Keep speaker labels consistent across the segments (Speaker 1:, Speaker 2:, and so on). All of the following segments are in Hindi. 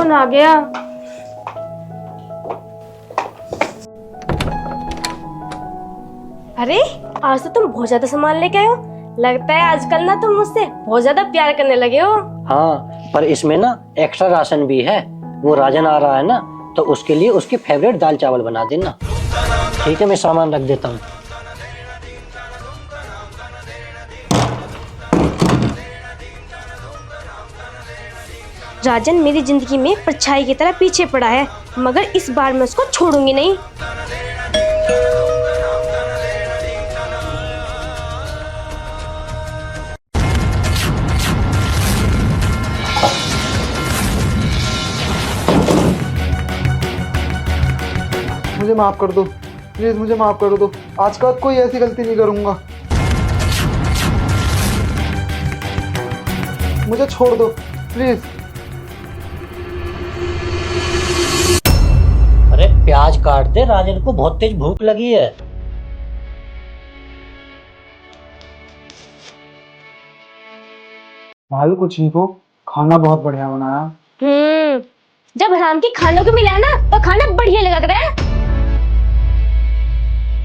Speaker 1: फोन आ गया। अरे आज तो तुम बहुत ज्यादा सामान लेके आए हो। लगता है आजकल ना तुम मुझसे बहुत ज्यादा प्यार करने लगे हो।
Speaker 2: हाँ, पर इसमें ना एक्स्ट्रा राशन भी है। वो राजन आ रहा है ना, तो उसके लिए उसकी फेवरेट दाल चावल बना देना। ठीक है, मैं सामान रख देता हूँ।
Speaker 1: राजन मेरी जिंदगी में परछाई की तरह पीछे पड़ा है, मगर इस बार मैं उसको छोड़ूंगी नहीं।
Speaker 3: मुझे माफ कर दो प्लीज, मुझे माफ कर दो। आज के बाद कोई ऐसी गलती नहीं करूंगा। मुझे छोड़ दो प्लीज।
Speaker 2: अरे प्याज काट दे, राजन को बहुत तेज भूख लगी है।
Speaker 3: भाभी कुछ नहीं को, खाना बहुत बढ़िया बनाया।
Speaker 1: जब हराम की खानों को मिला है ना, तो खाना बढ़िया लग रहा है।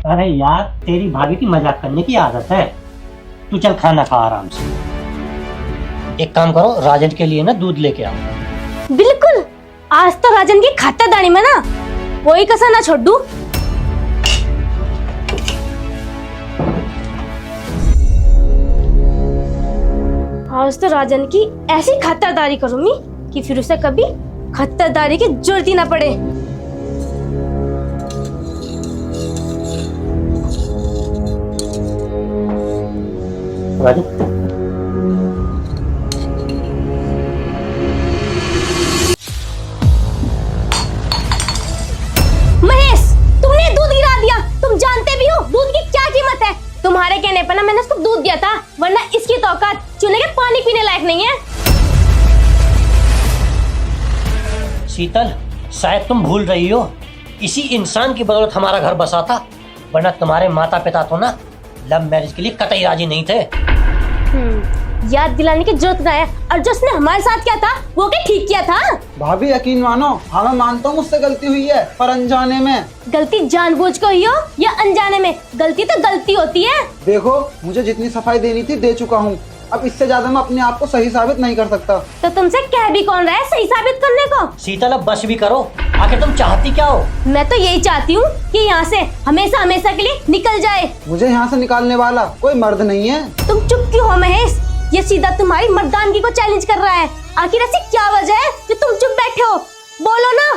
Speaker 2: अरे यार, तेरी भाभी की मजाक करने की आदत है। तू चल खाना खा आराम से। एक काम करो, राजन के लिए ना दूध लेके आओ।
Speaker 1: बिल्कुल, आज तो राजन की खातिरदारी में ना कोई कसर ना छोड़ दूं। आज तो राजन की ऐसी खातिरदारी करूंगी कि फिर उसे कभी खातिरदारी की जरूरत ही ना पड़े।
Speaker 2: राजन,
Speaker 1: महेश, तुमने दूध गिरा दिया। तुम जानते भी हो दूध की क्या कीमत है। तुम्हारे कहने पर ना मैंने उसको दूध दिया था, वरना इसकी तो औकात चूल्हे के पानी पीने लायक नहीं है।
Speaker 2: शीतल, शायद तुम भूल रही हो, इसी इंसान की बदौलत हमारा घर बसा था। वरना तुम्हारे माता पिता तो ना लव मैरिज के लिए कतई राजी नहीं थे।
Speaker 1: याद दिलाने की जरूरत ना है। और जो उसने हमारे साथ किया था वो क्या ठीक किया था?
Speaker 3: भाभी यकीन मानो, हाँ मैं मानता हूँ मुझसे गलती हुई है, पर अनजाने में।
Speaker 1: गलती जानबूझ कर हुई हो या अनजाने में, गलती तो गलती होती है।
Speaker 3: देखो, मुझे जितनी सफाई देनी थी दे चुका हूँ। अब इससे ज्यादा मैं अपने आप को सही साबित नहीं कर सकता।
Speaker 1: तो तुमसे कह भी कौन रहा है सही साबित करने को?
Speaker 2: शीतल, अब बस भी करो। आखिर तुम चाहती क्या हो?
Speaker 1: मैं तो यही चाहती हूँ कि यहाँ से हमेशा हमेशा के लिए निकल जाए।
Speaker 3: मुझे यहाँ से निकालने वाला कोई मर्द नहीं है।
Speaker 1: तुम चुप क्यों हो महेश? ये सीधा तुम्हारी मर्दानगी को चैलेंज कर रहा है। आखिर ऐसी क्या वजह है कि तुम चुप बैठे हो? बोलो ना।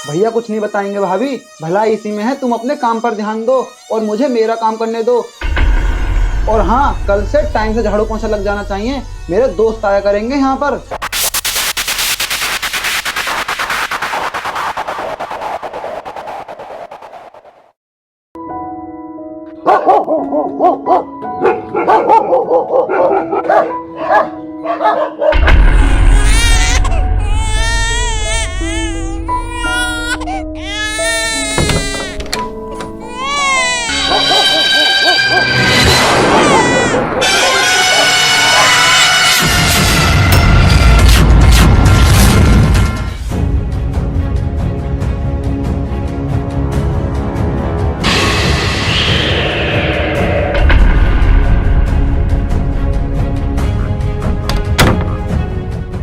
Speaker 3: भैया कुछ नहीं बताएंगे भाभी, भला इसी में है। तुम अपने काम पर ध्यान दो और मुझे मेरा काम करने दो। और हाँ, कल से टाइम से झाड़ू पोंछा लग जाना चाहिए। मेरे दोस्त आया करेंगे यहाँ पर।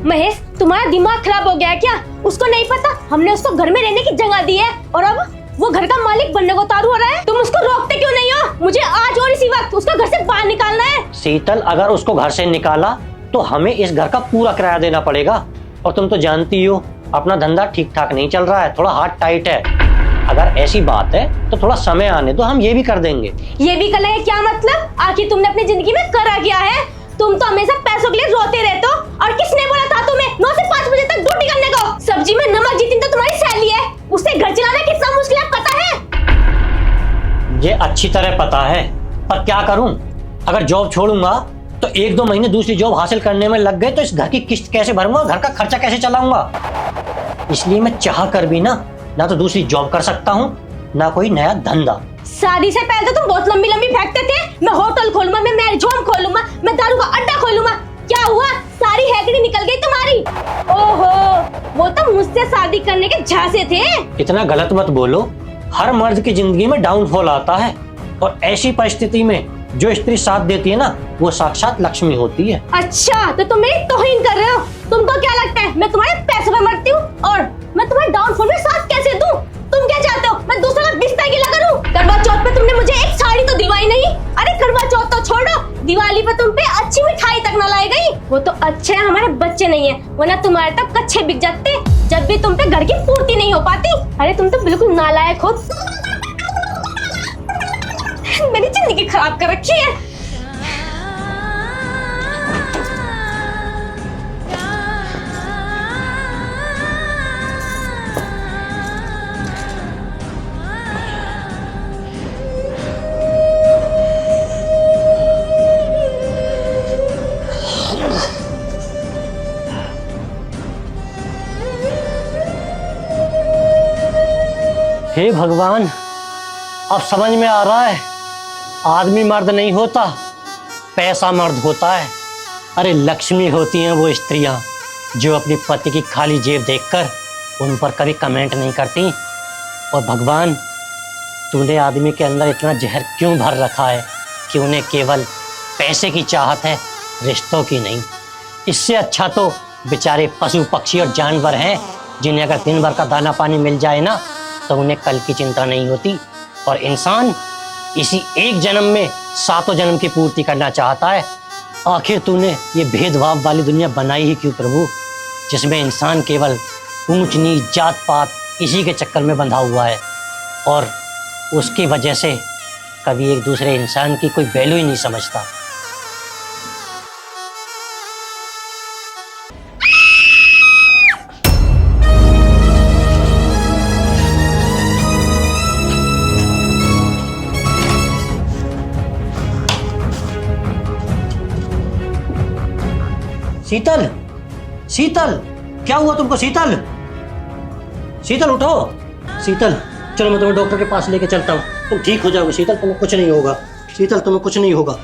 Speaker 1: महेश, तुम्हारा दिमाग खराब हो गया है क्या? उसको नहीं पता हमने उसको घर में रहने की जगह दी है और अब वो घर का मालिक बनने को उतारू हो रहा है। तुम उसको रोकते क्यों नहीं हो? मुझे आज और इसी वक्त उसको घर से बाहर निकालना है।
Speaker 2: शीतल, अगर उसको घर से निकाला तो हमें इस घर का पूरा किराया देना पड़ेगा। और तुम तो जानती हो अपना धंधा ठीक ठाक नहीं चल रहा है, थोड़ा हाथ टाइट है। अगर ऐसी बात है तो थोड़ा समय आने दो, हम ये भी कर देंगे।
Speaker 1: ये भी कर लेंगे क्या मतलब? आखिर तुमने अपनी जिंदगी में करा क्या है? तुम तो हमेशा पैसों के लिए रोते रहते हो। और किसने बोला था तुम्हें 9 से 5 बजे तक ड्यूटी करने को? सब्जी में नमक जितनी तो तुम्हारी सैलरी है, उससे घर चलाना कितना मुश्किल है पता है?
Speaker 2: ये अच्छी तरह पता है, पर क्या करूं? अगर जॉब छोड़ूंगा तो 1-2 महीने दूसरी जॉब हासिल करने में लग गए तो इस घर की किस्त कैसे भरूंगा, घर का खर्चा कैसे चलाऊंगा? इसलिए मैं चाह कर भी ना तो दूसरी जॉब कर सकता हूँ, ना कोई नया धंधा।
Speaker 1: शादी से पहले तो तुम बहुत लंबी लंबी फेंकते थे, मैं होटल खोलूंगा, मैं मैरिज होम खोलूंगा, मैं दारू का अड्डा खोलूंगा। क्या हुआ? सारी हैकड़ी निकल गई तुम्हारी। ओहो, वो तो मुझसे शादी करने के झांसे थे।
Speaker 2: इतना गलत मत बोलो। हर मर्द की जिंदगी में डाउनफॉल आता है, और ऐसी परिस्थिति में जो स्त्री साथ देती है ना, वो साक्षात लक्ष्मी होती है।
Speaker 1: अच्छा, तो तुम मेरी तौहीन कर रहे हो। तुमको क्या लगता है मैं तुम्हारे पैसे पे मरती हूँ और मैं तुम्हारे डाउनफॉल में साथ कैसे दूं? तुम क्या चाहते हो मैं दूसरा का बिस्तर गिला करूं? करवा चौथ पे तुमने मुझे एक साड़ी तो दिलवाई नहीं। अरे करवा चौथ तो छोड़ो, दिवाली पे तुम पे अच्छी मिठाई तक न लाई गई। वो तो अच्छे हमारे बच्चे नहीं है, वरना तुम्हारे तो कच्चे बिक जाते जब भी तुम पे घर की पूर्ति नहीं हो पाती। अरे तुम तो बिल्कुल नालायक हो। मेरी जिंदगी खराब कर रखी है।
Speaker 2: हे भगवान, अब समझ में आ रहा है, आदमी मर्द नहीं होता, पैसा मर्द होता है। अरे लक्ष्मी होती हैं वो स्त्रियां जो अपने पति की खाली जेब देखकर उन पर कभी कमेंट नहीं करती। और भगवान, तूने आदमी के अंदर इतना जहर क्यों भर रखा है कि उन्हें केवल पैसे की चाहत है, रिश्तों की नहीं। इससे अच्छा तो बेचारे पशु पक्षी और जानवर हैं, जिन्हें अगर दिन भर का दाना पानी मिल जाए ना, तो उन्हें कल की चिंता नहीं होती। और इंसान इसी एक जन्म में 7 जन्म की पूर्ति करना चाहता है। आखिर तूने ये भेदभाव वाली दुनिया बनाई ही क्यों प्रभु, जिसमें इंसान केवल ऊंच नीच जात पात इसी के चक्कर में बंधा हुआ है, और उसकी वजह से कभी एक दूसरे इंसान की कोई वैल्यू ही नहीं समझता। शीतल, शीतल, क्या हुआ तुमको? शीतल, शीतल उठो। शीतल, चलो मैं तुम्हें डॉक्टर के पास लेके चलता हूँ, तुम ठीक हो जाओगे। शीतल, तुम्हें कुछ नहीं होगा। शीतल, तुम्हें कुछ नहीं होगा।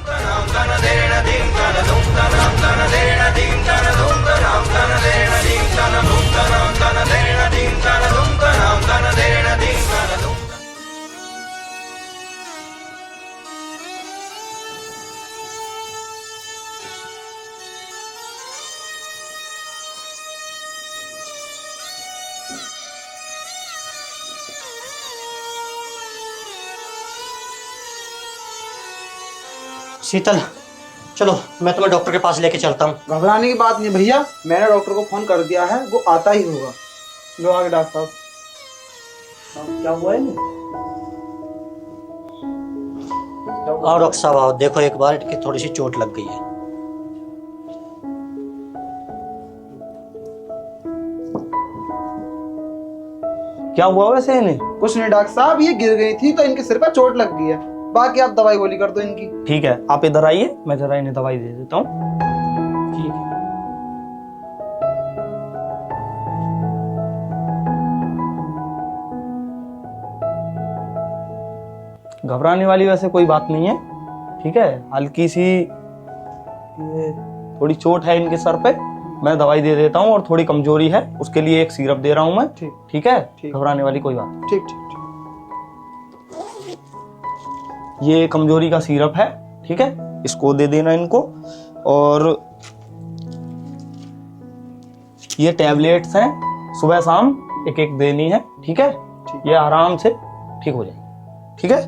Speaker 2: शीतल, चलो मैं तुम्हें डॉक्टर के पास लेके चलता हूँ।
Speaker 3: घबराने की बात नहीं भैया, मैंने डॉक्टर को फोन कर दिया है, वो आता ही होगा। लो आगे डॉक्टर साहब।
Speaker 2: क्या हुआ है? आओ डॉक्टर साहब, आओ। देखो एक बार इनकी थोड़ी सी चोट लग गई है।
Speaker 4: क्या हुआ वैसे इन्हें?
Speaker 3: कुछ नहीं डॉक्टर साहब, ये गिर गई थी तो इनके सिर पर चोट लग गई है। बाकी आप दवाई गोली कर दो इनकी।
Speaker 4: ठीक है, आप इधर आइए, मैं जरा इन्हें दवाई दे देता हूँ।
Speaker 2: ठीक है।
Speaker 4: घबराने वाली वैसे कोई बात नहीं है, ठीक है। हल्की सी ये थोड़ी चोट है इनके सर पे, मैं दवाई दे देता हूँ। और थोड़ी कमजोरी है, उसके लिए एक सिरप दे रहा हूँ मैं। ठीक है, घबराने वाली कोई बात नहीं।
Speaker 3: ठीक ठीक।
Speaker 4: ये कमजोरी का सिरप है, ठीक है, इसको दे देना इनको। और ये टैबलेट्स हैं, सुबह शाम एक एक देनी है, ठीक है। ये आराम से ठीक हो जाएगी, ठीक है।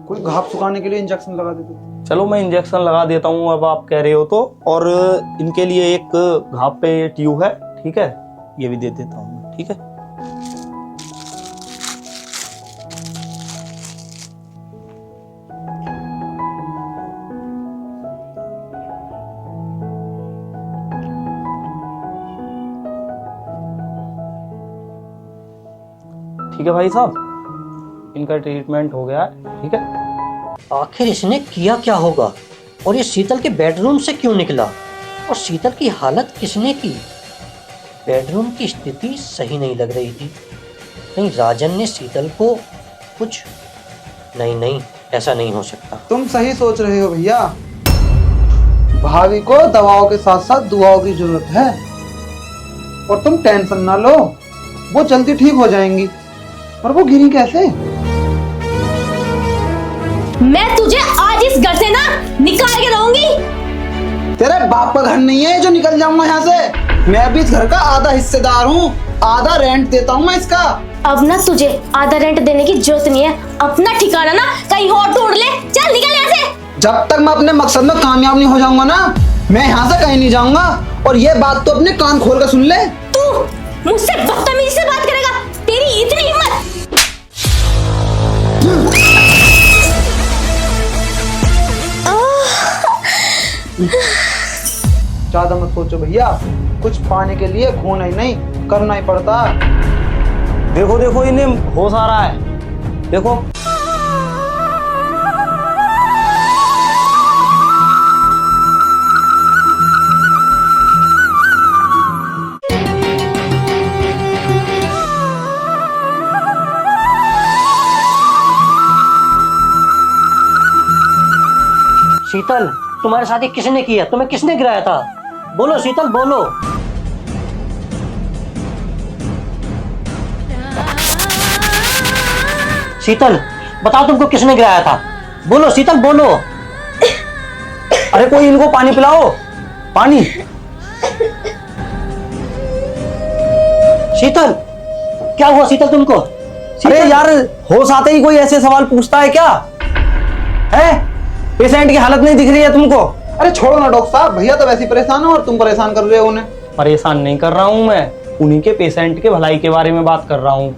Speaker 3: कोई घाव सुखाने के लिए इंजेक्शन लगा दे दो।
Speaker 4: चलो मैं इंजेक्शन लगा देता हूँ, अब आप कह रहे हो तो। और इनके लिए एक घाव पे ट्यूब है, ठीक है, ये भी दे देता हूँ, ठीक है। ठीक है भाई साहब, इनका ट्रीटमेंट हो गया है, ठीक है।
Speaker 2: आखिर इसने किया क्या होगा, और ये शीतल के बेडरूम से क्यों निकला, और शीतल की हालत किसने की? बेडरूम की स्थिति सही नहीं लग रही थी। कहीं राजन ने शीतल को कुछ? नहीं नहीं, ऐसा नहीं हो सकता।
Speaker 3: तुम सही सोच रहे हो भैया। भाभी को दवाओं के साथ साथ दुआओं की जरूरत है। और तुम टेंशन ना लो, वो जल्दी ठीक हो जाएंगी। और वो गिरी कैसे?
Speaker 1: मैं तुझे आज इस घर से ना निकाल के रहूंगी।
Speaker 3: तेरे बाप का घर नहीं है जो निकल जाऊंगा यहाँ से। मैं भी इस घर का आधा हिस्सेदार हूँ, आधा रेंट देता हूँ मैं इसका।
Speaker 1: अब ना तुझे आधा रेंट देने की जरूरत नहीं है, अपना ठिकाना ना कहीं और ढूंढ ले। चल निकल यहाँ से।
Speaker 3: जब तक मैं अपने मकसद में कामयाब नहीं हो जाऊंगा ना, मैं यहाँ से कहीं नहीं जाऊंगा। और ये बात तो अपने कान खोल कर सुन ले।
Speaker 1: तू मुझसे बदतमीजी से बात करेगा? तेरी इतनी हिम्मत?
Speaker 3: ज्यादा मत सोचो भैया, कुछ पाने के लिए खोना ही नहीं, करना ही पड़ता।
Speaker 4: देखो देखो, इन्हें होश आ रहा है, देखो।
Speaker 2: शीतल, तुम्हारे साथ ये किसने किया? तुम्हें किसने गिराया था? बोलो शीतल, बोलो। शीतल, बताओ तुमको किसने गिराया था? बोलो शीतल, बोलो।
Speaker 4: अरे कोई इनको पानी पिलाओ, पानी।
Speaker 2: शीतल, क्या हुआ शीतल तुमको?
Speaker 4: अरे यार, होश आते ही कोई ऐसे सवाल पूछता है क्या? है? पेशेंट की हालत नहीं दिख रही है तुमको?
Speaker 3: अरे छोड़ो ना डॉक्टर साहब, भैया तो वैसे ही परेशान हो और तुम परेशान कर रहे हो उन्हें।
Speaker 4: परेशान नहीं कर रहा हूं मैं, उन्हीं के पेशेंट के भलाई के बारे में बात कर रहा हूं।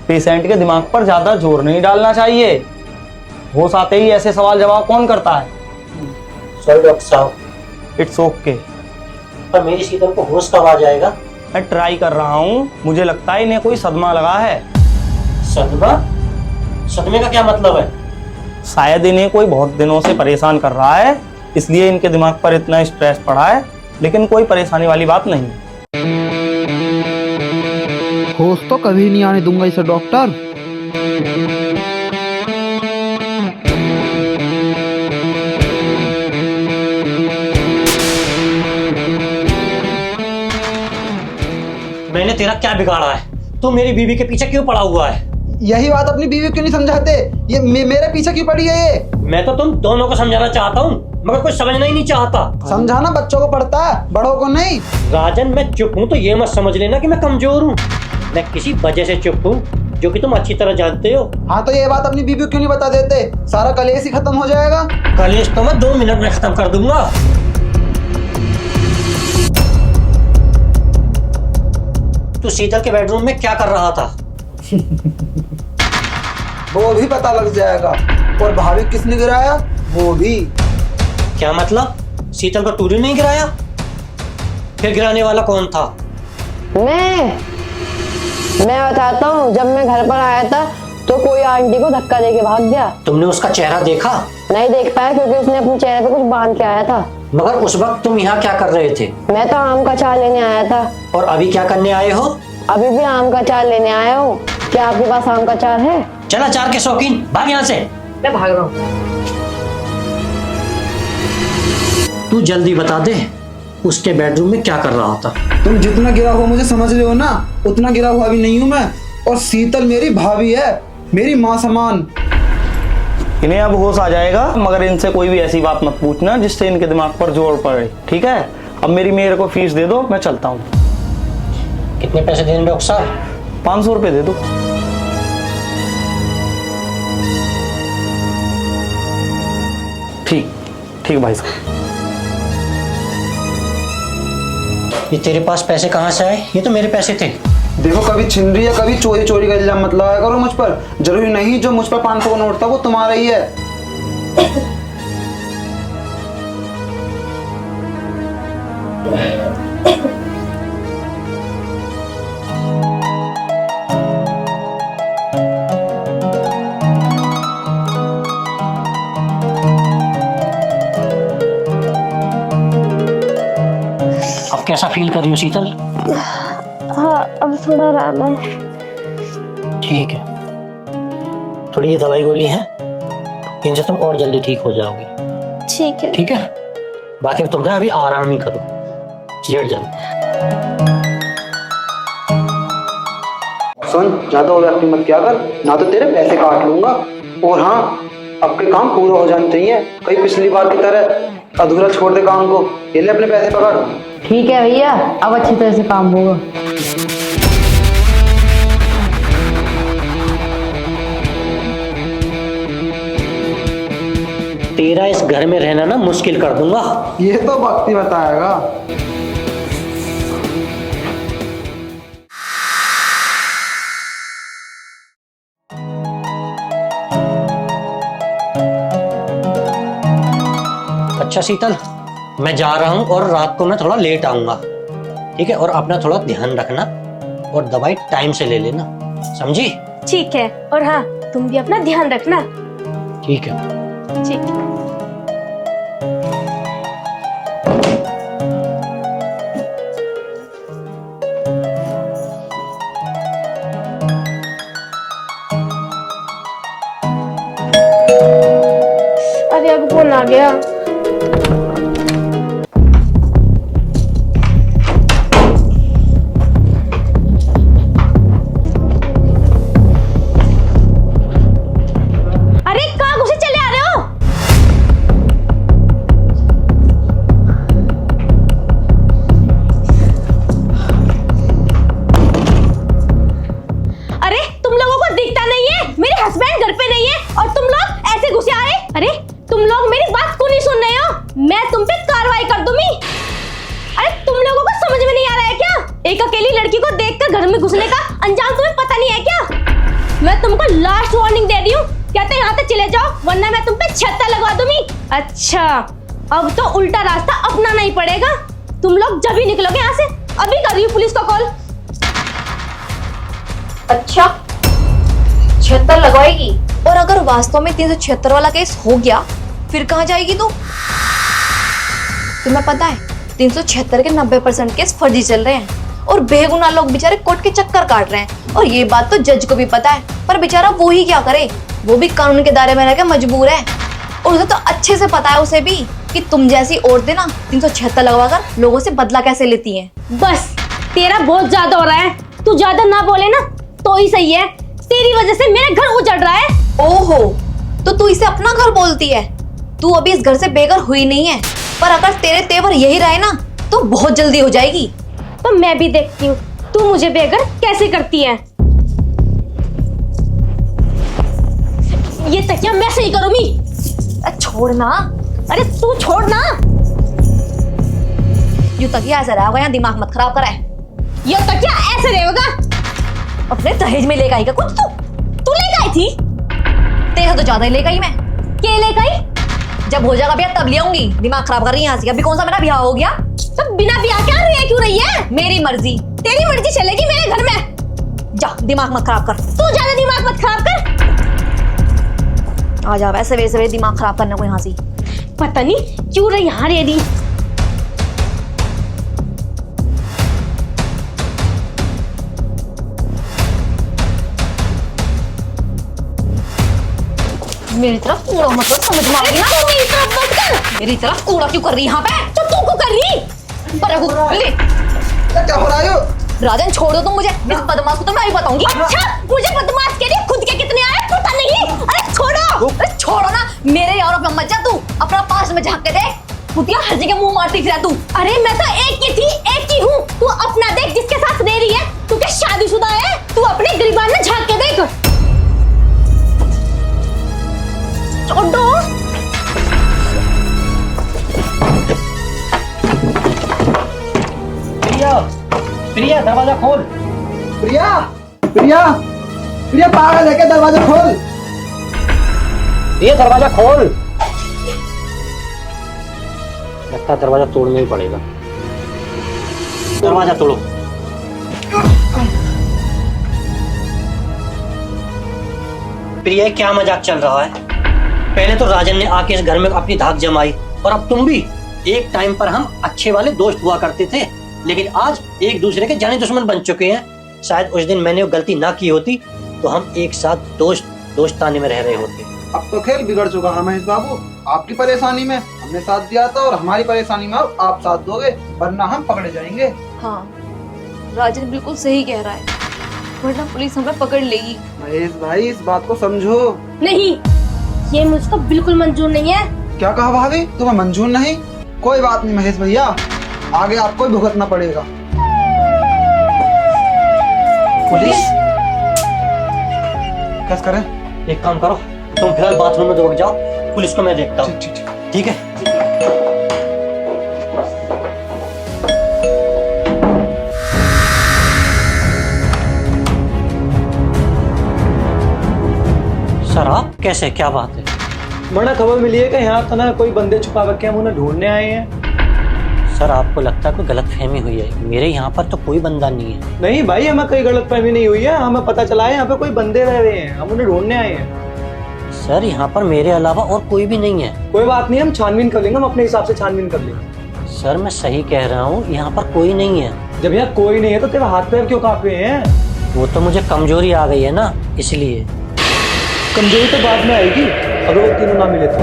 Speaker 4: पेशेंट के दिमाग पर ज्यादा जोर नहीं डालना चाहिए। होश आते ही ऐसे सवाल जवाब कौन करता है?
Speaker 2: सॉरी डॉक्टर साहब।
Speaker 4: It's okay.
Speaker 2: पर मेरी शीतल को होश कब आ जाएगा?
Speaker 4: मैं ट्राई कर रहा हूँ, मुझे लगता है इन्हें कोई सदमा लगा है।
Speaker 2: सदमा? सदमे का क्या मतलब है?
Speaker 4: शायद इन्हें कोई बहुत दिनों से परेशान कर रहा है, इसलिए इनके दिमाग पर इतना स्ट्रेस पड़ा है, लेकिन कोई परेशानी वाली बात नहीं।
Speaker 3: होश तो कभी नहीं आने दूंगा इसे डॉक्टर।
Speaker 2: मैंने तेरा क्या बिगाड़ा है? तू मेरी बीवी के पीछे क्यों पड़ा हुआ है?
Speaker 3: यही बात अपनी बीवी को क्यों नहीं समझाते? ये मेरे पीछे क्यों पड़ी है ये?
Speaker 2: मैं तो तुम दोनों को समझाना चाहता हूँ, मगर कोई समझना ही नहीं चाहता।
Speaker 3: समझाना बच्चों को पड़ता है, बड़ों को नहीं।
Speaker 2: राजन, मैं चुप हूँ तो ये मत समझ लेना कि मैं कमजोर हूँ। मैं किसी वजह से चुप हूँ, जो कि तुम अच्छी तरह जानते हो।
Speaker 3: हाँ तो ये बात अपनी बीवी को क्यों नहीं बता देते? सारा कलेश ही खत्म हो जाएगा।
Speaker 2: कलेश तो मैं 2 मिनट में खत्म कर दूंगा। तू शीतल के बेडरूम में क्या कर रहा था?
Speaker 3: वो भी पता लग जाएगा। और भाभी किसने गिराया वो भी।
Speaker 2: क्या मतलब? शीतल को तूने नहीं गिराया? फिर गिराने वाला कौन था?
Speaker 5: मैं बताता हूँ। जब मैं घर पर आया था तो कोई आंटी को धक्का देके भाग गया।
Speaker 2: तुमने उसका चेहरा देखा?
Speaker 5: नहीं देख पाया क्योंकि उसने अपने चेहरे पे कुछ बांध के आया था।
Speaker 2: मगर उस वक्त तुम यहाँ क्या कर रहे थे?
Speaker 5: मैं तो आम का अचार लेने आया था।
Speaker 2: और अभी क्या करने आए हो?
Speaker 5: अभी भी आम का अचार लेने आया हूँ। क्या आपके पास आम का अचार है?
Speaker 2: चल अचार के शौकीन, भाग यहाँ से।
Speaker 5: मैं भाग रहा हूँ।
Speaker 2: तू जल्दी बता दे, उसके बेडरूम में क्या कर रहा था?
Speaker 3: तुम जितना गिरा हुआ मुझे समझ रहे हो ना, उतना गिरा हुआ भी नहीं हूँ मैं। और शीतल मेरी भाभी है, मेरी माँ समान।
Speaker 4: इन्हें अब होश आ जाएगा, मगर इनसे कोई भी ऐसी बात मत पूछना जिससे इनके दिमाग पर जोर पड़े, ठीक है? अब मेरे को फीस दे दो, मैं चलता हूँ।
Speaker 2: कितने पैसे देने डॉक्टर साहब?
Speaker 4: 500 रुपये दे दो। ठीक ठीक भाई साहब।
Speaker 2: ये तेरे पास पैसे कहाँ से आए? ये तो मेरे पैसे थे।
Speaker 3: देखो, कभी छिनरी या कभी चोरी चोरी का इल्जाम मत लगाया करो मुझ पर। जरूरी नहीं जो मुझ पर 500 का नोट था वो तुम्हारा ही है।
Speaker 2: अब कैसा फील कर रही हो शीतल?
Speaker 5: हाँ, अब थोड़ा आराम है।
Speaker 2: ठीक है, थोड़ी ये दवाई गोली है, इनसे तुम और जल्दी ठीक हो जाओगे।
Speaker 5: ठीक है।
Speaker 2: ठीक है, बाकी तुम अभी आराम ही करो, लेट जाओ।
Speaker 3: सुन, ज्यादा ओवरएक्टिंग मत किया कर, ना तो तेरे पैसे काट लूंगा। और हाँ, अब के काम पूरा हो जाने चाहिए, कहीं पिछली बार की तरह अधूरा छोड़ दे काम को। ये ले अपने पैसे पकड़।
Speaker 5: ठीक है भैया, अब अच्छी तरह से काम होगा।
Speaker 2: तेरा इस घर में रहना ना मुश्किल कर दूंगा।
Speaker 3: ये तो भक्ति बताएगा।
Speaker 2: अच्छा शीतल, मैं जा रहा हूँ और रात को मैं थोड़ा लेट आऊंगा, ठीक है? और अपना थोड़ा ध्यान रखना और दवाई टाइम से ले लेना, समझी?
Speaker 1: ठीक है, और हाँ तुम भी अपना ध्यान रखना।
Speaker 2: ठीक है।
Speaker 1: ठीक है। अरे अब कौन आ गया? अरे कहाँ घुसे चले आ रहे हो? अरे तुम लोगों को दिखता नहीं है मेरे हस्बैंड घर पे नहीं है और तुम लोग ऐसे घुसे आ रहे? अरे तुम लोग मेरी बात क्यों नहीं सुन रहे हो? मैं तुम पे कार्रवाई कर दूंगी। अरे तुम लोगों को समझ में नहीं आ रहा है क्या? एक अकेली लड़की को देखकर घर में घुसने का अंजाम तुम्हें पता नहीं है क्या? मैं तुमको लास्ट वार्निंग दे रही हूँ, कहते हैं यहाँ से चले जाओ वरना मैं तुम पे छत्ता लगवा दूंगी। अच्छा, अब तो उल्टा रास्ता अपनाना ही पड़ेगा। तुम लोग जब ही निकलोगे यहाँ से, अभी कर रही हूँ पुलिस को कॉल।
Speaker 6: अच्छा, 76 लगवाएगी? और अगर वास्तव में 376 वाला केस हो गया फिर कहाँ जाएगी तू? तुम्हें पता है 376 के 90% केस फर्जी चल रहे हैं और बेगुनाह लोग बेचारे कोर्ट के चक्कर काट रहे हैं। और ये बात तो जज को भी पता है, पर बेचारा वो ही क्या करे, वो भी कानून के दायरे में रहकर मजबूर है। और उसे तो अच्छे से पता है उसे भी कि तुम जैसी औरतें ना 376 लगवाकर लोगों से बदला कैसे लेती हैं।
Speaker 1: बस तेरा बहुत ज्यादा हो रहा है, तू ज्यादा ना बोले ना तो ही सही है। तेरी वजह से मेरा घर उजड़ रहा है।
Speaker 6: ओहो, तो तू इसे अपना घर बोलती है? तू अभी इस घर से बेघर हुई नहीं है, पर अगर तेरे तेवर यही रहे ना तो बहुत जल्दी हो जाएगी।
Speaker 1: तो मैं भी देखती हूँ तू मुझे बेघर कैसे करती है। ये तकिया मैं सही करूंगी।
Speaker 6: छोड़ना।
Speaker 1: अरे तू छोड़ना।
Speaker 6: यू तकिया ऐसा रहा होगा, यहाँ दिमाग मत खराब करा है।
Speaker 1: ये तकिया ऐसे रहेगा।
Speaker 6: अपने दहेज में लेकर आई का कुछ
Speaker 1: तू लेकर आई थी?
Speaker 6: तेरा तो ज्यादा ही लेकर आई मैं।
Speaker 1: क्या लेकर आई?
Speaker 6: जब हो जाएगा ब्याह तब ले आऊंगी। दिमाग खराब कर रही है यहाँ से। अभी कौन सा मेरा ब्याह हो गया?
Speaker 1: तो बिना ब्याह के रह क्यों रही है?
Speaker 6: मेरी मर्जी।
Speaker 1: तेरी मर्जी चलेगी मेरे घर में।
Speaker 6: जा, दिमाग मत खराब कर।
Speaker 1: तू ज्यादा दिमाग मत खराब कर।
Speaker 6: आ जा, वैसे वैसे दिमाग खराब करने को यहाँ से।
Speaker 1: पता नहीं क्यों रही यहाँ रह रही।
Speaker 6: मेरी तरफ कूड़ा मत कर, समझ में आ गई ना?
Speaker 1: मेरी तरफ मत कर।
Speaker 6: मेरी तरफ कूड़ा क्यों कर रही यहाँ पे?
Speaker 1: तो तू को कर रही?
Speaker 6: ले
Speaker 3: क्या हो रहा है?
Speaker 6: राजन, छोड़ दो तुम मुझे। इस बदमाश को तो मैं ही बताऊंगी।
Speaker 1: अच्छा, मुझे बदमाश कह रही है, खुद के कितने आए पता नहीं। अरे छोड़ो।
Speaker 6: अरे छोड़ो ना, मेरे और अपना मत जा। तू अपना पास में झांक के देख, खुदिया हर जगह मुंह मारती फिरा तू।
Speaker 1: अरे मैं तो एक की थी, एक की हूँ। तू अपना देख जिसके साथ रह रही है। तू क्या शादीशुदा है? तू अपने गिरबान में झांक के देख। छोड़ो।
Speaker 2: प्रिया, प्रिया दरवाजा खोल।
Speaker 3: प्रिया, प्रिया, प्रिया पागल है क्या? दरवाजा खोल।
Speaker 2: ये दरवाजा खोल। लगता है दरवाजा तोड़ना ही पड़ेगा। दरवाजा तोड़ो। प्रिया, क्या मजाक चल रहा है? पहले तो राजन ने आके इस घर में अपनी धाक जमाई और अब तुम भी। एक टाइम पर हम अच्छे वाले दोस्त हुआ करते थे, लेकिन आज एक दूसरे के जाने दुश्मन बन चुके हैं। शायद उस दिन मैंने वो गलती ना की होती तो हम एक साथ दोस्ताने में रह रहे होते।
Speaker 3: अब तो खेल बिगड़ चुका है महेश बाबू। आपकी परेशानी में हमने साथ दिया था और हमारी परेशानी में अब आप साथ दोगे, वरना हम पकड़े जाएंगे।
Speaker 6: हाँ, राजन बिल्कुल सही कह रहा है, वरना पुलिस हमें पकड़ लेगी।
Speaker 3: महेश भाई इस बात को समझो।
Speaker 1: नहीं, ये मुझको बिल्कुल मंजूर नहीं है।
Speaker 3: क्या कहा भाभी? तुम्हें मंजूर नहीं? कोई बात नहीं महेश भैया, आगे आपको ही भुगतना पड़ेगा।
Speaker 2: पुलिस?
Speaker 3: कैसे करें?
Speaker 2: एक काम करो, तुम फिलहाल बाथरूम में दौड़ जाओ, पुलिस को मैं देखता हूँ। ठीक है? सर आप कैसे, क्या बात है?
Speaker 4: वरना खबर मिली है कि यहाँ थाना कोई बंदे छुपा रखे हैं, हम उन्हें ढूंढने आए हैं।
Speaker 2: सर आपको लगता है कोई गलतफहमी हुई है, मेरे यहाँ पर तो कोई बंदा नहीं है।
Speaker 4: नहीं भाई, हमें कोई गलतफहमी नहीं हुई है, हमें पता चला है यहाँ पे कोई बंदे रह रहे हैं, हम उन्हें ढूंढने आए हैं।
Speaker 2: सर यहाँ पर मेरे अलावा और कोई भी नहीं है।
Speaker 4: कोई बात नहीं, हम छानबीन कर लेंगे, हम अपने हिसाब से छानबीन कर लेंगे।
Speaker 2: सर मैं सही कह रहा हूँ, यहाँ पर कोई नहीं है।
Speaker 4: जब यहाँ कोई नहीं है तो तेरा हाथ पैर क्यों कांप रहे हैं?
Speaker 2: वो तो मुझे कमजोरी आ गई है ना, इसलिए।
Speaker 4: कमजोरी तो बाद में आएगी, अगर वो तीनों ना मिले तो।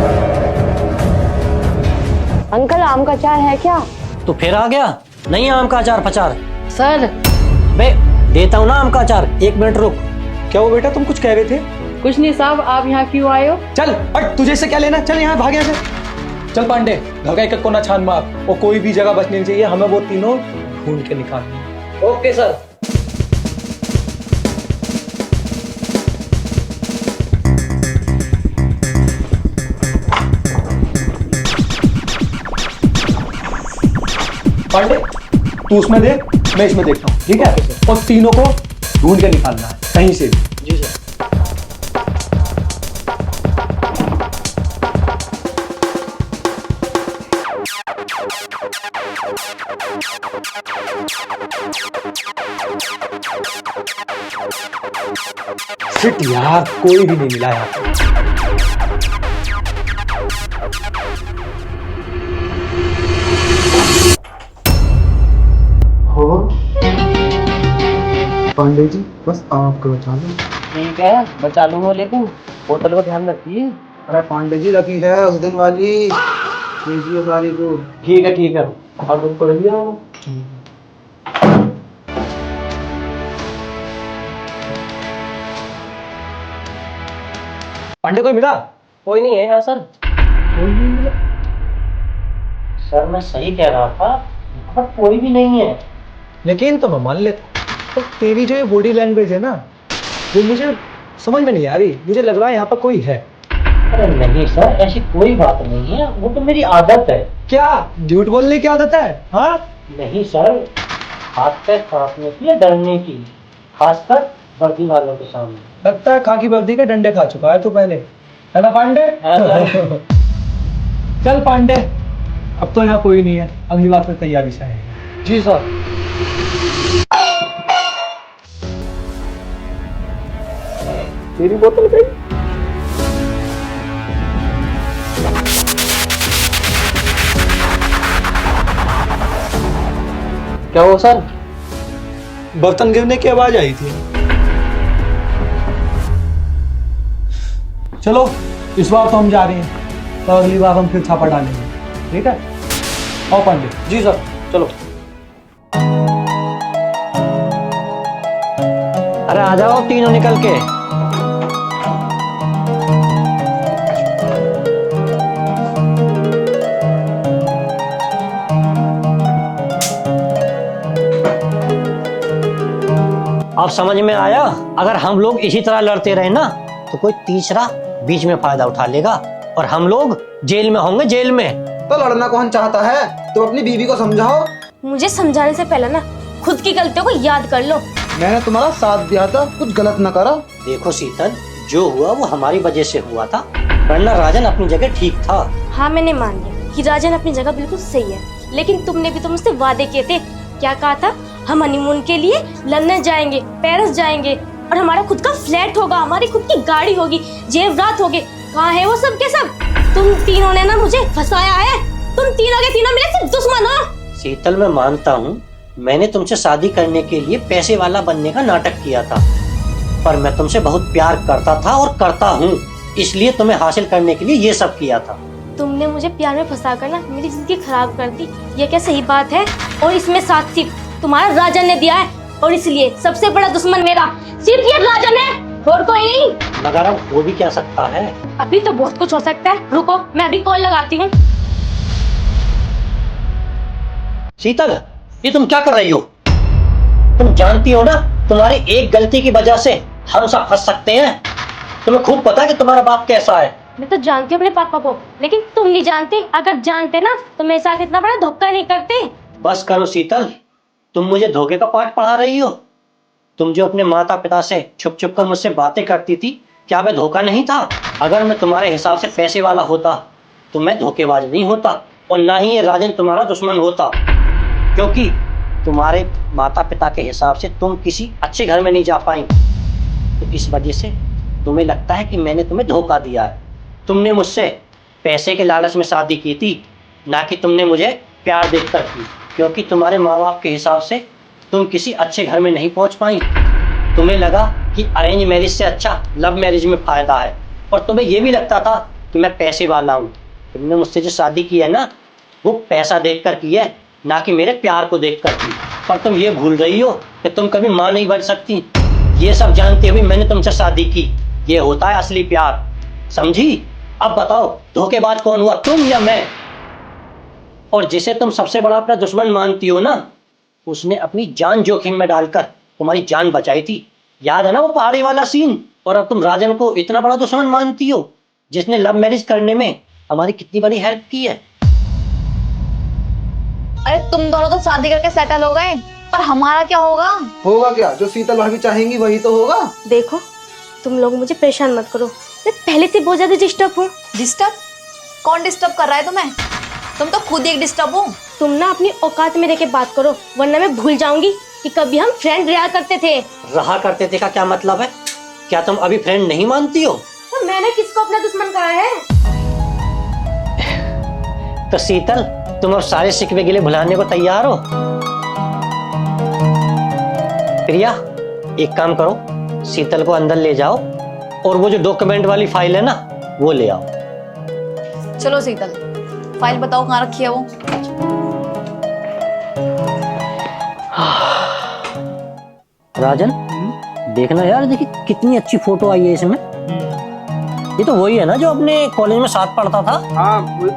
Speaker 5: अंकल आम का अचार है क्या?
Speaker 2: तो फिर आ गया, नहीं आम का अचार फचार?
Speaker 5: सर
Speaker 2: बे देता हूँ ना आम का अचार, 1 मिनट रुक।
Speaker 4: क्या वो बेटा, तुम कुछ कह रहे थे?
Speaker 5: कुछ नहीं साहब, आप यहाँ क्यों आए हो?
Speaker 4: चल हट, तुझे से क्या लेना, चल यहाँ भाग यहाँ से। चल पांडे, घर का एक कोना छान मार और कोई भी जगह बचनी नहीं चाहिए, हमें वो तीनों ढूंढ के निकालनी।
Speaker 2: Okay sir.
Speaker 4: पांडे तू उसमें देख, मैं इसमें देखता हूँ, ठीक है? और तीनों को ढूंढ के निकालना है कहीं से भी।
Speaker 2: जी सर।
Speaker 4: शिट यार, कोई भी नहीं मिला यहाँ पे।
Speaker 3: पांडे जी बस आपको बचा लो।
Speaker 5: ठीक है, बचा लूंगा, लेकिन होटल का ध्यान रखिए।
Speaker 3: अरे पांडे जी रखी है उस दिन वाली, लीजिए सारी को।
Speaker 5: ठीक है, और तुमको रख दिया।
Speaker 4: पांडे कोई मिला?
Speaker 2: कोई नहीं है यहाँ सर। सर मैं सही कह रहा था, यहाँ पर कोई भी नहीं है।
Speaker 4: लेकिन तो मैं मान लेता, तो तेरी जो ये बॉडी लैंग्वेज है ना, वो मुझे समझ में नहीं आ रही, मुझे लग रहा है यहाँ पर कोई है।
Speaker 2: अरे नहीं सर, ऐसी कोई बात नहीं है, वो तो मेरी आदत है।
Speaker 4: क्या झूठ बोलने की आदत है? हाँ
Speaker 2: नहीं सर, हाथ पैर कांपने की या डरने की, खासकर वर्दी वालों के सामने।
Speaker 4: लगता है खाकी वर्दी के डंडे खा चुका है तू पहले, है ना पांडे?
Speaker 2: हाँ सर।
Speaker 4: चल पांडे, अब तो यहाँ कोई नहीं है, अगली बार फिर तैयारी से आएगा।
Speaker 3: जी सर।
Speaker 4: तेरी बोतल गई।
Speaker 2: क्या हुआ सर?
Speaker 4: बर्तन गिरने की आवाज आई थी। चलो इस बार तो हम जा रहे हैं, तो अगली बार हम फिर छापा डालेंगे, ठीक है? आओ पांडे।
Speaker 2: जी सर, चलो। अरे आ जाओ तीनों निकल के। अब समझ में आया, अगर हम लोग इसी तरह लड़ते रहे ना, तो कोई तीसरा बीच में फायदा उठा लेगा और हम लोग जेल में होंगे, जेल में।
Speaker 3: तो लड़ना कौन चाहता है? तो अपनी बीवी को समझाओ।
Speaker 1: मुझे समझाने से पहले ना खुद की गलतियों को याद कर लो।
Speaker 3: मैंने तुम्हारा साथ दिया था, कुछ गलत न करा।
Speaker 2: देखो शीतल, जो हुआ वो हमारी वजह से हुआ था, वरना राजन अपनी जगह ठीक था।
Speaker 1: हाँ मैंने मान लिया कि राजन अपनी जगह बिल्कुल सही है, लेकिन तुमने भी तो मुझसे वादे किए थे। क्या कहा था? हम हनीमून के लिए लंदन जाएंगे, पेरिस जाएंगे और हमारा खुद का फ्लैट होगा, हमारी खुद की गाड़ी होगी, जेवरात होगे। कहाँ है वो सब के सब? तुम तीनों ने ना मुझे फंसाया है। तुम तीनों के तीनों मेरे सिर्फ दुश्मन हो।
Speaker 2: शीतल मैं मानता हूँ, मैंने तुमसे शादी करने के लिए पैसे वाला बनने का नाटक किया था, पर मैं तुमसे बहुत प्यार करता था और करता हूँ। इसलिए तुम्हें हासिल करने के लिए ये सब किया था।
Speaker 1: तुमने मुझे प्यार में फंसा कर ना मेरी जिंदगी खराब कर दी, ये क्या सही बात है? और इसमें साथ सिर्फ तुम्हारा राजन ने दिया है, और इसलिए सबसे बड़ा दुश्मन मेरा सिर्फ ये राजन है और कोई नहीं।
Speaker 2: मगर अब हो भी क्या सकता है।
Speaker 1: अभी तो बहुत कुछ हो सकता है, रुको मैं अभी कॉल लगाती हूँ।
Speaker 2: शीतल, ये तुम क्या कर रही हो? तुम जानती हो ना तुम्हारी एक गलती की वजह से हम सब फंस सकते हैं। तुम्हें खूब पता है कि तुम्हारा बाप कैसा है।
Speaker 1: मैं तो जानती हूँ अपने पापा को, लेकिन तुम नहीं जानते। अगर जानते ना तो मेरे साथ इतना बड़ा धोखा नहीं करते।
Speaker 2: बस करो शीतल, तुम मुझे धोखे का पाठ पढ़ा रही हो। तुम जो अपने माता पिता से छुप छुप कर मुझसे बातें करती थी, क्या वह धोखा नहीं था? अगर मैं तुम्हारे हिसाब से पैसे वाला होता तो मैं धोखेबाज नहीं होता, और ना ही ये राजन तुम्हारा दुश्मन होता। क्योंकि तुम्हारे माता पिता के हिसाब से तुम किसी अच्छे घर में नहीं जा पाई, तो इस वजह से तुम्हें लगता है कि मैंने तुम्हें धोखा दिया है। तुमने मुझसे पैसे के लालच में शादी की थी, ना कि तुमने मुझे प्यार देखकर की। क्योंकि तुम्हारे माँ बाप के हिसाब से तुम किसी अच्छे घर में नहीं पहुँच पाई। तुम्हें लगा कि अरेंज मैरिज से अच्छा लव मैरिज में फ़ायदा है, और तुम्हें यह भी लगता था कि मैं पैसे वाला हूँ। तुमने मुझसे जो शादी की है ना, वो पैसा देख कर की है, ना कि मेरे प्यार को देख कर की। पर तुम ये भूल रही हो कि तुम कभी माँ नहीं बन सकती। ये सब जानते हुए मैंने तुमसे शादी की। ये होता है असली प्यार, समझी? अब बताओ धोखेबाज कौन हुआ, तुम या मैं? और जिसे तुम सबसे बड़ा अपना दुश्मन मानती हो ना, उसने अपनी जान जोखिम में डालकर तुम्हारी जान बचाई थी। याद है ना वो पहाड़ी वाला सीन? और अब तुम राजन को इतना बड़ा दुश्मन मानती हो, जिसने लव मैरिज करने में हमारी कितनी बड़ी हेल्प की है।
Speaker 6: अरे तुम दोनों तो शादी करके सेटल हो गए, पर हमारा क्या होगा?
Speaker 3: होगा क्या? जो शीतल भाभी चाहेंगी वही तो होगा।
Speaker 1: देखो तुम लोग मुझे परेशान मत करो, मैं पहले से बहुत ज्यादा डिस्टर्ब हूँ।
Speaker 6: डिस्टर्ब? कौन डिस्टर्ब कर रहा है तुम्हें? तुम तो खुद ही एक डिस्टर्ब हो।
Speaker 1: तुम ना अपनी औकात में रह के बात करो, वरना मैं भूल जाऊंगी कि कभी हम फ्रेंड रहा करते थे।
Speaker 2: रहा करते थे का क्या मतलब है? क्या तुम अभी फ्रेंड नहीं मानती हो?
Speaker 1: तो मैंने किसको अपना दुश्मन कहा है?
Speaker 2: तो शीतल, तुम अब सारे शिकवे गिले भुलाने को तैयार हो? प्रिया, एक काम करो, शीतल को अंदर ले जाओ और वो जो डॉक्यूमेंट वाली फाइल है ना, वो ले आओ।
Speaker 6: चलो शीतल, फाइल बताओ कहाँ रखी है वो।
Speaker 2: राजन, देखना यार, देखिए कितनी अच्छी फोटो आई है इसमें। ये तो वही है ना जो अपने कॉलेज में साथ पढ़ता था।
Speaker 3: हाँ वही तो,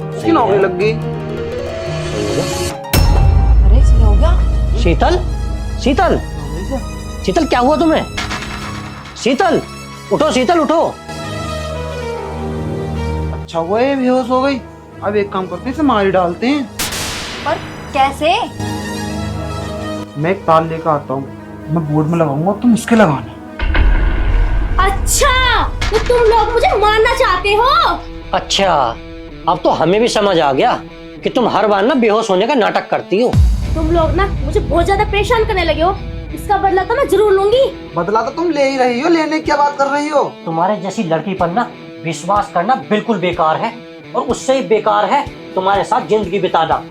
Speaker 3: उसकी नौकरी लग गई।
Speaker 6: अरे सही हो गया।
Speaker 2: शीतल, शीतल, शीतल, क्या हुआ तुम्हें? शीतल, उठो, शीतल उठो।
Speaker 3: अच्छा हुआ ये बेहोश हो गई। अब एक काम करते हैं, इसे मार ही डालते हैं।
Speaker 6: पर कैसे?
Speaker 3: मैं एक तार लेकर आता हूँ, मैं बोर्ड में लगाऊंगा, तुम उसके लगाना।
Speaker 1: अच्छा तो तुम लोग मुझे मारना चाहते हो?
Speaker 2: अच्छा, अब तो हमें भी समझ आ गया कि तुम हर बार ना बेहोश होने का नाटक करती हो।
Speaker 1: तुम लोग ना मुझे बहुत ज्यादा परेशान करने लगे हो, इसका बदला तो मैं जरूर लूंगी।
Speaker 3: बदला तो तुम ले ही रही हो, लेने की क्या बात कर रही हो?
Speaker 2: तुम्हारे जैसी लड़की पर ना विश्वास करना बिल्कुल बेकार है, और उससे ही बेकार है तुम्हारे साथ जिंदगी बिताना।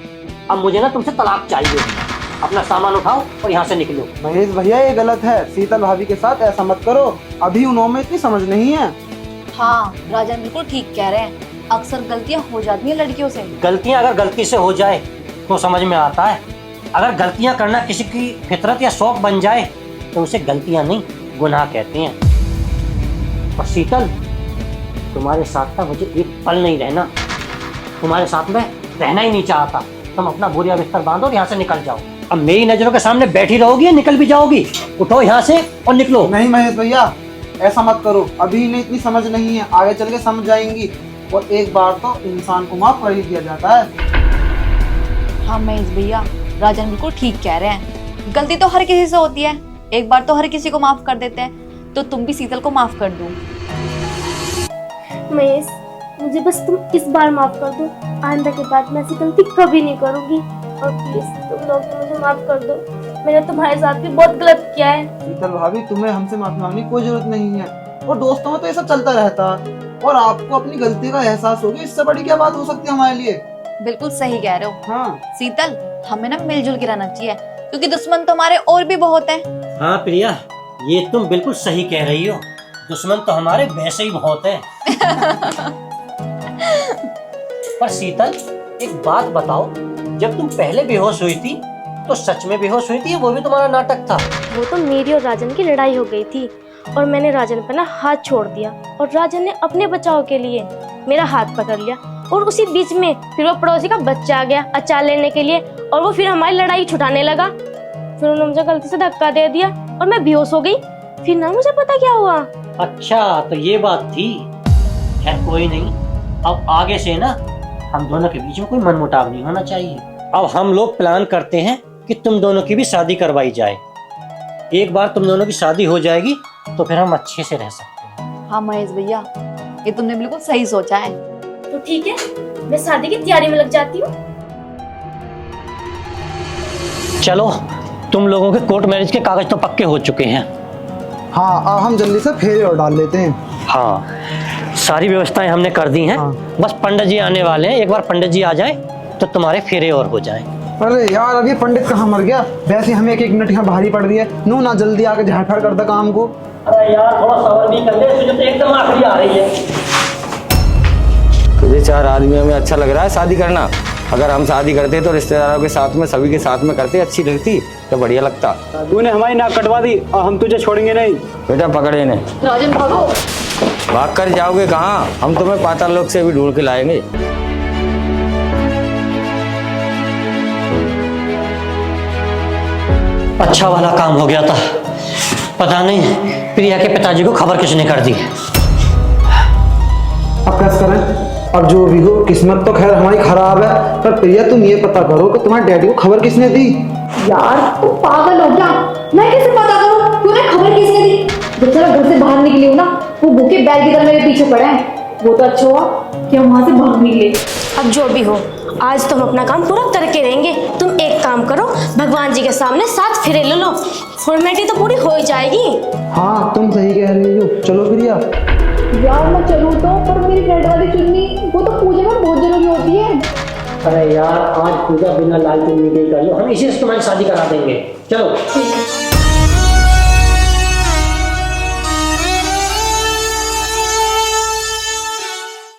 Speaker 2: अब मुझे ना तुमसे तलाक चाहिए। अपना सामान उठाओ और यहाँ से निकलो।
Speaker 3: महेश भैया ये गलत है, शीतल भाभी के साथ ऐसा मत करो, अभी उन्होंने इतनी समझ नहीं है।
Speaker 6: हाँ राजन बिल्कुल ठीक कह रहे हैं, अक्सर गलतियां हो जाती हैं लड़कियों से।
Speaker 2: गलतियां अगर गलती से हो जाए तो समझ में आता है, अगर गलतियां करना किसी की फितरत या शौक बन जाए तो उसे गलतियां नहीं गुनाह कहते हैं। और शीतल, तुम्हारे साथ ना मुझे एक पल नहीं रहना, तुम्हारे साथ में रहना ही नहीं चाहता। तुम अपना बोरिया बिस्तर बांधो और यहाँ से निकल जाओ। अब मेरी नजरों के सामने बैठी रहोगी या निकल भी जाओगी? उठो यहाँ से और निकलो।
Speaker 3: नहीं महेश भैया, ऐसा मत करो, अभी इन्हें इतनी समझ नहीं है, आगे चल के समझ जाएंगी। और एक बार तो इंसान को माफ कर ही दिया जाता है।
Speaker 6: हाँ महेश भैया, राजन बिल्कुल ठीक कह रहे हैं, गलती तो हर किसी से होती है, एक बार तो हर किसी को माफ कर देते हैं, तो तुम भी शीतल को माफ कर दो।
Speaker 1: महेश, मुझे बस तुम इस बार माफ कर दो, आइंदा के बाद मैं ऐसी गलती कभी नहीं करूंगी। और प्लीज तुम लोग मुझे माफ कर दो, मैंने तुम्हारे साथ भी बहुत गलत किया है।
Speaker 3: शीतल भाभी, तुम्हें हमसे माफी मांगने की कोई जरूरत नहीं है, और दोस्तों में तो ये सब चलता रहता है, और आपको अपनी गलती का एहसास होगी, इससे बड़ी क्या बात हो सकती है हमारे लिए।
Speaker 6: बिल्कुल सही कह रहे हो।
Speaker 3: हाँ
Speaker 6: शीतल, हमें ना मिलजुल के रहना चाहिए, क्योंकि दुश्मन तो हमारे और भी बहुत है।
Speaker 2: हाँ प्रिया, ये तुम बिल्कुल सही कह रही हो। दुश्मन तो हमारे वैसे ही बहुत है। पर शीतल, एक बात बताओ, जब तुम पहले बेहोश हुई थी तो सच में बेहोश हुई थी या वो भी तुम्हारा नाटक था?
Speaker 1: वो तो मेरी और राजन की लड़ाई हो गई थी और मैंने राजन पर ना हाथ छोड़ दिया और राजन ने अपने बचाव के लिए मेरा हाथ पकड़ लिया और उसी बीच में फिर वो पड़ोसी का बच्चा आ गया अचार लेने के लिए और वो फिर हमारी लड़ाई छुटाने लगा। फिर उन्होंने मुझे गलती से धक्का दे दिया और मैं बेहोश हो गई। फिर ना मुझे पता क्या हुआ।
Speaker 2: अच्छा, तो ये बात थी। खैर कोई नहीं, अब आगे से ना हम दोनों के बीच में कोई मनमुटाव नहीं होना चाहिए। अब हम लोग प्लान करते हैं कि तुम दोनों की भी शादी करवाई जाए। एक बार तुम दोनों की शादी हो जाएगी तो फिर हम अच्छे से रह सकते हैं।
Speaker 6: हाँ महेश भैया, ये तुमने बिल्कुल सही सोचा है।
Speaker 1: तो ठीक है, मैं शादी की तैयारी में लग जाती हूँ।
Speaker 2: चलो, तुम लोगों के कोर्ट मैरिज के कागज तो पक्के हो चुके हैं।
Speaker 3: हाँ, अब हम जल्दी से फेरे और डाल लेते हैं।
Speaker 2: हाँ, सारी व्यवस्थाएं हमने कर दी हैं।
Speaker 3: हाँ।
Speaker 2: बस पंडित जी आने वाले हैं। एक बार पंडित जी आ जाए तो तुम्हारे फेरे और हो जाएं।
Speaker 3: अरे यार, अब ये पंडित कहाँ मर गया? वैसे हमें एक मिनट यहाँ भारी पड़ रही है। नू ना जल्दी आके झाड़-फाड़ कर दे काम को।
Speaker 2: अरे यार, थोड़ा सबर भी कर ले, तुझे तो एकदम आखिरी आ रही है।
Speaker 7: तुझे 4 आदमियों में अच्छा लग रहा है शादी करना? अगर हम शादी करते तो रिश्तेदारों के साथ में, सभी के साथ में करते, अच्छी लगती तो बढ़िया लगता।
Speaker 8: तूने हमारी नाक कटवा दी और हम तुझे छोड़ेंगे नहीं।
Speaker 7: बेटा पकड़े इन्हें।
Speaker 6: राजन भागो।
Speaker 7: भाग कर जाओगे कहाँ? हम तुम्हें पाताल लोक से भी ढूंढ के लाएंगे।
Speaker 2: अच्छा वाला काम हो गया था। पता नहीं प्रिया के पिताजी को खबर किसने कर दी।
Speaker 3: अब कैसे करें? अब जो भी हो, किस्मत तो खैर हमारी खराब है, पर प्रिया तुम ये पता करो कि तुम्हारे डैडी को खबर किसने दी।
Speaker 6: यार तू पागल हो गया? मैं कैसे पता करूं तूने खबर किसने दी? जब से मैं घर से बाहर निकली हूँ ना, वो भूखे बैल की तरह मेरे पीछे पड़ा है। वो तो अच्छा हुआ कि हम वहां से भाग निकले।
Speaker 1: अब जो भी हो, आज तुम अपना काम पूरा करके रहेंगे। तुम एक काम करो, भगवान जी के सामने 7 फेरे ले लो, फॉर्मेलिटी तो पूरी हो ही जाएगी।
Speaker 3: हाँ, तुम सही कह रही हो। चलो प्रिया।
Speaker 6: यार मैं चलूँ तो, पर मेरी रेड वाली चुन्नी वो तो पूजा में बहुत जरूरी होती है।
Speaker 2: अरे यार, आज पूजा बिना लाल चुन्नी के कर लो, हम इसी से तुम्हारी शादी करा देंगे। चलो।